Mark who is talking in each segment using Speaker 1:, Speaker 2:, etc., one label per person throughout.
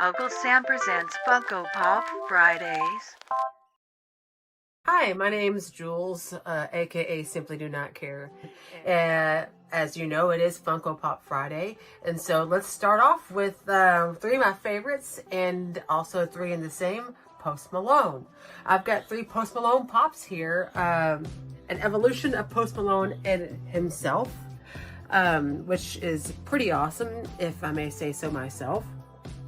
Speaker 1: Uncle Sam presents Funko Pop Fridays.
Speaker 2: Hi, my name's Jules, aka Simply Do Not Care. As you know, it is Funko Pop Friday, and so let's start off with three of my favorites, and also three in the same. Post Malone. I've got three Post Malone pops here. An evolution of Post Malone and himself, which is pretty awesome, if I may say so myself.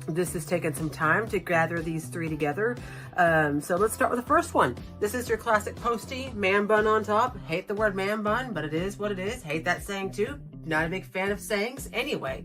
Speaker 2: This has taken some time to gather these three together. So let's start with the first one. This is your classic Posty, man bun on top. Hate the word man bun, but it is what it is. Hate that saying too. Not a big fan of sayings. Anyway,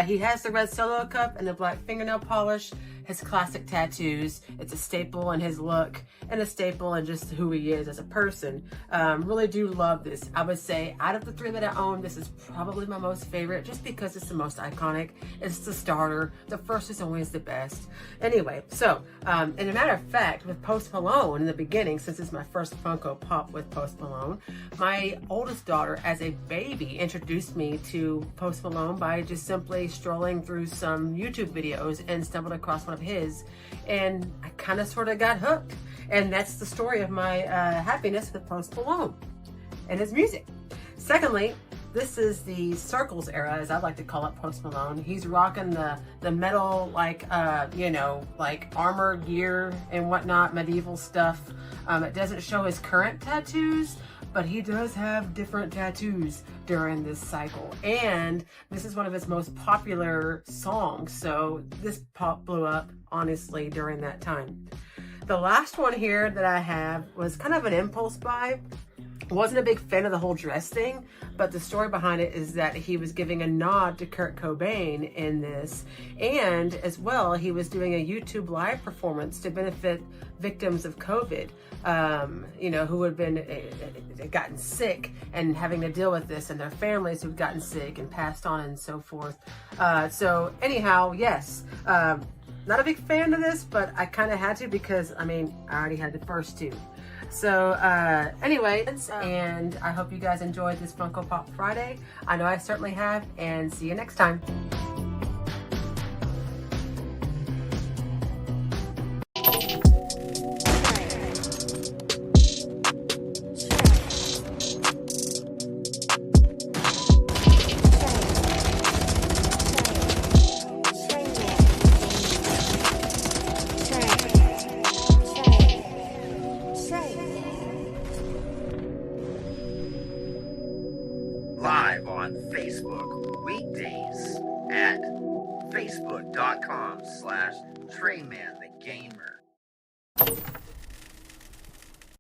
Speaker 2: he has the red solo cup and the black fingernail polish. His classic tattoos. It's a staple in his look and a staple in just who he is as a person. Really do love this. I would say out of the three that I own, this is probably my most favorite just because it's the most iconic. It's the starter. The first is always the best. Anyway, so, and a matter of fact, with Post Malone in the beginning, since it's my first Funko Pop with Post Malone, my oldest daughter as a baby introduced me to Post Malone by just simply strolling through some YouTube videos and stumbled across one of his, and I kind of sort of got hooked. And that's the story of my happiness with Post Malone and his music. Secondly, this is the Circles era, as I like to call it, Post Malone. He's rocking the metal, like armor gear and whatnot, medieval stuff. It doesn't show his current tattoos, but he does have different tattoos during this cycle. And this is one of his most popular songs, so this pop blew up, honestly, during that time. The last one here that I have was kind of an impulse buy. Wasn't a big fan of the whole dress thing, but the story behind it is that he was giving a nod to Kurt Cobain in this, and as well, he was doing a YouTube live performance to benefit victims of COVID, who had been gotten sick and having to deal with this, and their families who've gotten sick and passed on and so forth. So anyhow, yes, not a big fan of this, but I kind of had to because, I already had the first two. So anyway, and I hope you guys enjoyed this Funko Pop Friday. I know I certainly have, and see you next time.
Speaker 3: Live on Facebook weekdays at facebook.com/TreyManTheGamer.